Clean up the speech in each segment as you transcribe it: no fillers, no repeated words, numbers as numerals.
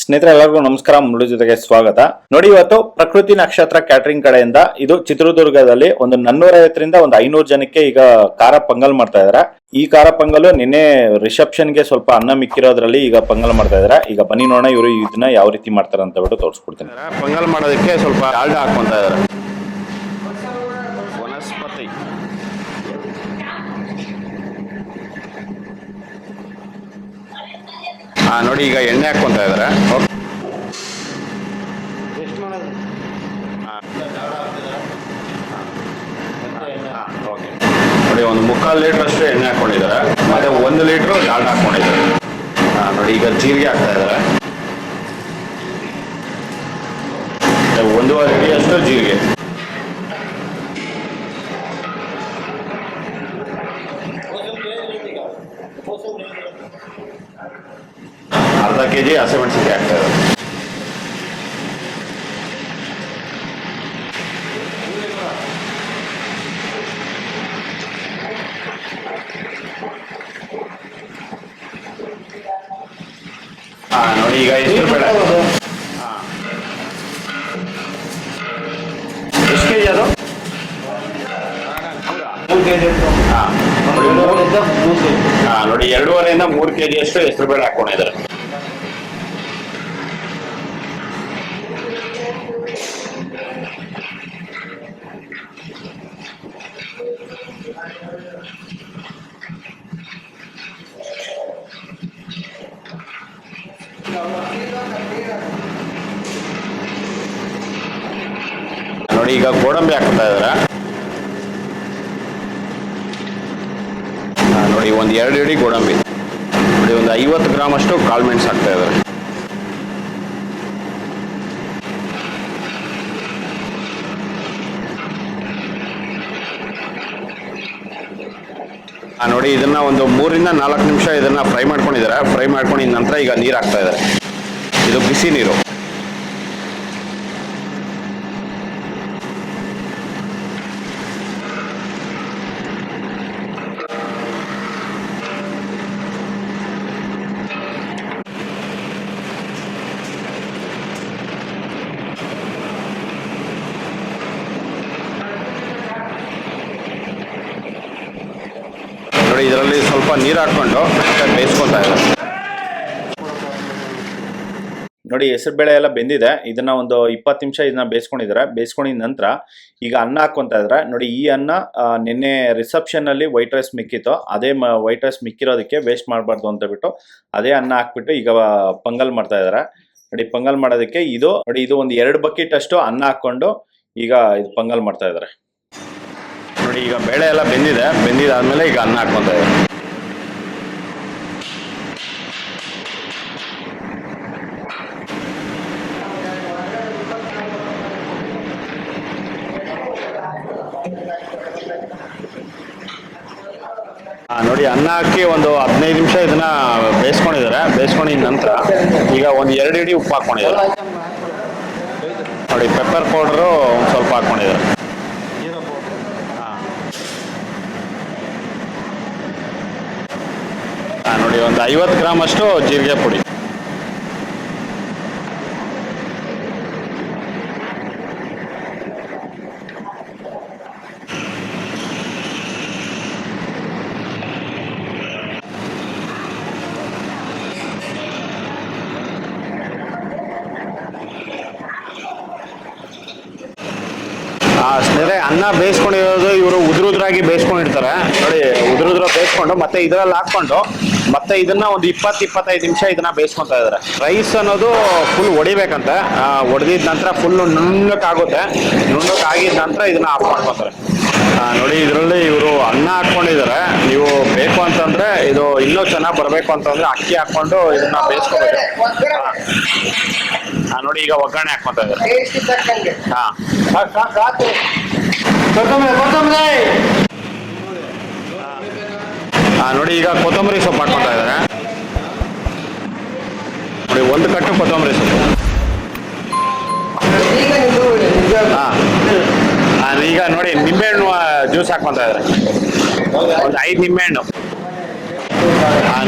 ಸ್ನೇಹಿತರೆ ಎಲ್ಲರಿಗೂ ನಮಸ್ಕಾರ. ಮುಳ್ಳು ಜೊತೆಗೆ ಸ್ವಾಗತ. ನೋಡಿ, ಇವತ್ತು ಪ್ರಕೃತಿ ನಕ್ಷತ್ರ ಕ್ಯಾಟರಿಂಗ್ ಕಡೆಯಿಂದ ಇದು ಚಿತ್ರದುರ್ಗದಲ್ಲಿ ಒಂದು 450ರಿಂದ ಒಂದು 500 ಜನಕ್ಕೆ ಈಗ ಖಾರ ಪೊಂಗಲ್ ಮಾಡ್ತಾ ಇದಾರೆ. ಈ ಖಾರ ಪೊಂಗಲ್ ನಿನ್ನೆ ರಿಸೆಪ್ಷನ್ಗೆ ಸ್ವಲ್ಪ ಅನ್ನ ಮಿಕ್ಕಿರೋದ್ರಲ್ಲಿ ಈಗ ಪೊಂಗಲ್ ಮಾಡ್ತಾ ಇದಾರೆ. ಈಗ ಬನ್ನಿ ನೋಡೋಣ ಇವರು ಇದನ್ನ ಯಾವ ರೀತಿ ಮಾಡ್ತಾರೆ ಅಂತ ಬಿಟ್ಟು ತೋರಿಸ್ಕೊಡ್ತೀನಿ. ಪೊಂಗಲ್ ಮಾಡೋದಕ್ಕೆ ಸ್ವಲ್ಪ ಡಾಲ್ಡಾ ಹಾಕೊಂತ ಇದಾರೆ. ವನಸ್ಪತಿ ನೋಡಿ, ಈಗ ಎಣ್ಣೆ ಹಾಕೊಂತ ಇದಾರೆ. ನೋಡಿ, ಒಂದು 3/4 ಲೀಟರ್ ಅಷ್ಟು ಎಣ್ಣೆ ಹಾಕೊಂಡಿದ್ದಾರೆ, ಮತ್ತೆ 1 ಲೀಟರ್ ಡಾಲ್ಡಾ ಹಾಕೊಂಡಿದ್ದಾರೆ. ನೋಡಿ, ಈಗ ಜೀರಿಗೆ ಹಾಕ್ತಾ ಇದ್ದಾರೆ. 1.5 ಅಡಿ ಅಷ್ಟು ಜೀರಿಗೆ, ಅರ್ಧ ಕೆಜಿ ಹಸಿಮೆಣಸಿನಕಾಯಿ ಹಾಕ್ತಾ ಇದ್ದಾರೆ. ನೋಡಿ, ಈಗ ಎಷ್ಟು ಬೇಡ, ಎಷ್ಟು ಕೆಜಿ ಅದು? ನೋಡಿ, 2.5ರಿಂದ 3 ಕೆಜಿ ಅಷ್ಟು ಹೆಸರು ಬೇಳೆ ಹಾಕೊಂಡಿದ್ದಾರೆ. ನೋಡಿ, ಈಗ ಗೋಡಂಬಿ ಹಾಕ್ತಾ ಇದಾರೆ. ನೋಡಿ, ಒಂದು 2 ಇಡಿ ಗೋಡಂಬಿ. ನೋಡಿ, ಒಂದು 50 ಗ್ರಾಮ್ ಅಷ್ಟು ಕಾಳು ಮೆಣಸು ಹಾಕ್ತಾ ಇದ್ದಾರೆ. ನೋಡಿ, ಇದನ್ನ ಒಂದು 3ರಿಂದ 4 ನಿಮಿಷ ಇದನ್ನ ಫ್ರೈ ಮಾಡ್ಕೊಂಡಿದ್ದಾರೆ. ಫ್ರೈ ಮಾಡ್ಕೊಂಡಿದ ನಂತರ ಈಗ ನೀರು ಹಾಕ್ತಾ ಇದ್ದಾರೆ. ಇದು ಬಿಸಿ ನೀರು. ನೋಡಿ, ಇದರಲ್ಲಿ ಸ್ವಲ್ಪ ನೀರು ಹಾಕೊಂಡು ಬೇಯಿಸ್ಕೊತಾ ಇದ್ದಾರೆ. ನೋಡಿ, ಹೆಸರು ಬೇಳೆ ಎಲ್ಲ ಬೆಂದಿದೆ. ಇದನ್ನ ಒಂದು 20 ನಿಮಿಷ ಇದನ್ನ ಬೇಯಿಸ್ಕೊಂಡಿದ್ದಾರೆ. ಬೇಯಿಸ್ಕೊಂಡಿದ ನಂತರ ಈಗ ಅನ್ನ ಹಾಕೊಂತ ಇದಾರೆ. ನೋಡಿ, ಈ ಅನ್ನ ನಿನ್ನೆ ರಿಸೆಪ್ಷನ್ ಅಲ್ಲಿ ವೈಟ್ ರೈಸ್ ಮಿಕ್ಕಿತ್ತು. ಅದೇ ವೈಟ್ ರೈಸ್ ಮಿಕ್ಕಿರೋದಕ್ಕೆ ವೇಸ್ಟ್ ಮಾಡಬಾರ್ದು ಅಂತ ಬಿಟ್ಟು ಅದೇ ಅನ್ನ ಹಾಕ್ಬಿಟ್ಟು ಈಗ ಪೊಂಗಲ್ ಮಾಡ್ತಾ ಇದಾರೆ. ನೋಡಿ, ಪೊಂಗಲ್ ಮಾಡೋದಕ್ಕೆ ಇದು ನೋಡಿ, ಇದು ಒಂದು 2 ಬಕೆಟ್ ಅಷ್ಟು ಅನ್ನ ಹಾಕೊಂಡು ಈಗ ಇದು ಪೊಂಗಲ್ ಮಾಡ್ತಾ ಇದಾರೆ. ನೋಡಿ, ಈಗ ಬೇಳೆ ಎಲ್ಲ ಬೆಂದಿದಾದ್ಮೇಲೆ ಈಗ ಅನ್ನ ಹಾಕೊಂತ ಇದ್ದಾರೆ. ನೋಡಿ, ಅನ್ನ ಹಾಕಿ ಒಂದು 15 ನಿಮಿಷ ಇದನ್ನ ಬೇಯಿಸ್ಕೊಂಡಿದ್ದಾರೆ. ಬೇಯಿಸ್ಕೊಂಡಿದ ನಂತರ ಈಗ ಒಂದು 2 ಇಡಿ ಉಪ್ಪು ಹಾಕೊಂಡಿದ್ದಾರೆ. ನೋಡಿ, ಪೆಪ್ಪರ್ ಪೌಡರು ಒಂದು ಸ್ವಲ್ಪ ಹಾಕೊಂಡಿದ್ದಾರೆ. ನೋಡಿ, ಒಂದು 50 ಗ್ರಾಮ್ ಅಷ್ಟು ಜೀರಿಗೆ ಪುಡಿ. ಸ್ನೇಹಿತರೆ, ಅನ್ನ ಬೇಯಿಸ್ಕೊಂಡಿರೋದು ಇವರು ಉದುರಾಗಿ ಬೇಯಿಸ್ಕೊಂಡಿರ್ತಾರೆ. ನೋಡಿ, ಉದುರ ಬೇಯಿಸ್ಕೊಂಡು ಮತ್ತೆ ಇದರಲ್ಲಿ ಹಾಕೊಂಡು ಮತ್ತೆ ಇದನ್ನ ಒಂದು 20-25 ನಿಮಿಷ ಇದನ್ನ ಬೇಯಿಸ್ಕೊಂತ ಇದಾರೆ. ರೈಸ್ ಅನ್ನೋದು ಫುಲ್ ಹೊಡಿಬೇಕಂತೆ. ಹೊಡೆದಿದ ನಂತರ ಫುಲ್ ನುಣ್ಣಕ್ಕಾಗುತ್ತೆ. ನುಣ್ಣಕ್ಕಾಗಿದ ನಂತರ ಇದನ್ನ ಆಫ್ ಮಾಡ್ಕೊತಾರೆ. ನೋಡಿ, ಇದರಲ್ಲಿ ಇವರು ಅನ್ನ ಹಾಕೊಂಡಿದ್ದಾರೆ. ನೀವು ಬೇಕು ಅಂತಂದ್ರೆ ಇದು ಇನ್ನೂ ಚೆನ್ನಾಗಿ ಬರಬೇಕು ಅಂತಂದ್ರೆ ಅಕ್ಕಿ ಹಾಕೊಂಡು ಇದನ್ನ ಬೇಯಿಸ್ಕೋಬೇಕು. ನೋಡಿ, ಈಗ ಒಗ್ಗರಣೆ ಹಾಕೊಂತ ಇದ್ದಾರೆ. ನೋಡಿ, ಈಗ ಕೊತ್ತಂಬರಿ ಸೊಪ್ಪು ಹಾಕೊಂತ ಇದ್ದಾರೆ. ನೋಡಿ, 1 ಕಟ್ಟು ಕೊತ್ತಂಬರಿ ಸೊಪ್ಪು. ಈಗ ನೋಡಿ, ನಿಂಬೆಹಣ್ಣು ಜ್ಯೂಸ್ ಹಾಕೊಂತ ಇದ್ದಾರೆ. ಒಂದು 5 ನಿಂಬೆಹಣ್ಣು.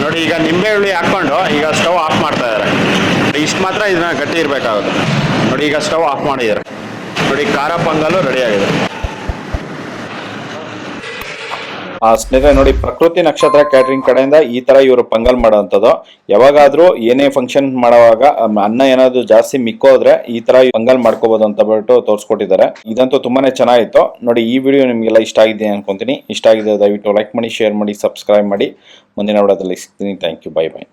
ನೋಡಿ, ಈಗ ನಿಂಬೆ ಹುಳಿ ಹಾಕೊಂಡು ಈಗ ಸ್ಟವ್ ಆಫ್ ಮಾಡ್ತಾ ಇದ್ದಾರೆ. ನೋಡಿ ಇಷ್ಟು ಮಾತ್ರ ಇದನ್ನ ಗಟ್ಟಿ ಇರಬೇಕಾಗುತ್ತೆ. ನೋಡಿ ಈಗ ಸ್ಟವ್ ಆಫ್ ಮಾಡಿದ್ದಾರೆ. ನೋಡಿ ಖಾರ ಪೊಂಗಲ್ಲು ರೆಡಿ ಆಗಿದೆ. ಸ್ನೇಹಿತರೆ ನೋಡಿ, ಪ್ರಕೃತಿ ನಕ್ಷತ್ರ ಕ್ಯಾಟ್ರಿಂಗ್ ಕಡೆಯಿಂದ ಈ ತರ ಇವರು ಪೊಂಗಲ್ ಮಾಡೋವಂಥದ್ದು. ಯಾವಾಗಾದ್ರೂ ಏನೇ ಫಂಕ್ಷನ್ ಮಾಡುವಾಗ ಅನ್ನ ಏನಾದ್ರು ಜಾಸ್ತಿ ಮಿಕ್ಕೋದ್ರೆ ಈ ತರ ಪೊಂಗಲ್ ಮಾಡ್ಕೋಬಹುದು ಅಂತ ಬಿಟ್ಟು ತೋರಿಸ್ಕೊಟ್ಟಿದ್ದಾರೆ. ಇದಂತೂ ತುಂಬಾನೇ ಚೆನ್ನಾಗಿತ್ತು. ನೋಡಿ, ಈ ವಿಡಿಯೋ ನಿಮ್ಗೆಲ್ಲ ಇಷ್ಟ ಆಗಿದೆ ಅನ್ಕೊಂತೀನಿ. ಇಷ್ಟ ಆಗಿದೆ ದಯವಿಟ್ಟು ಲೈಕ್ ಮಾಡಿ, ಶೇರ್ ಮಾಡಿ, ಸಬ್ಸ್ಕ್ರೈಬ್ ಮಾಡಿ. ಮುಂದಿನ ವಿಡಿಯೋದಲ್ಲಿ ಸಿಗ್ತೀನಿ. Thank you. Bye by.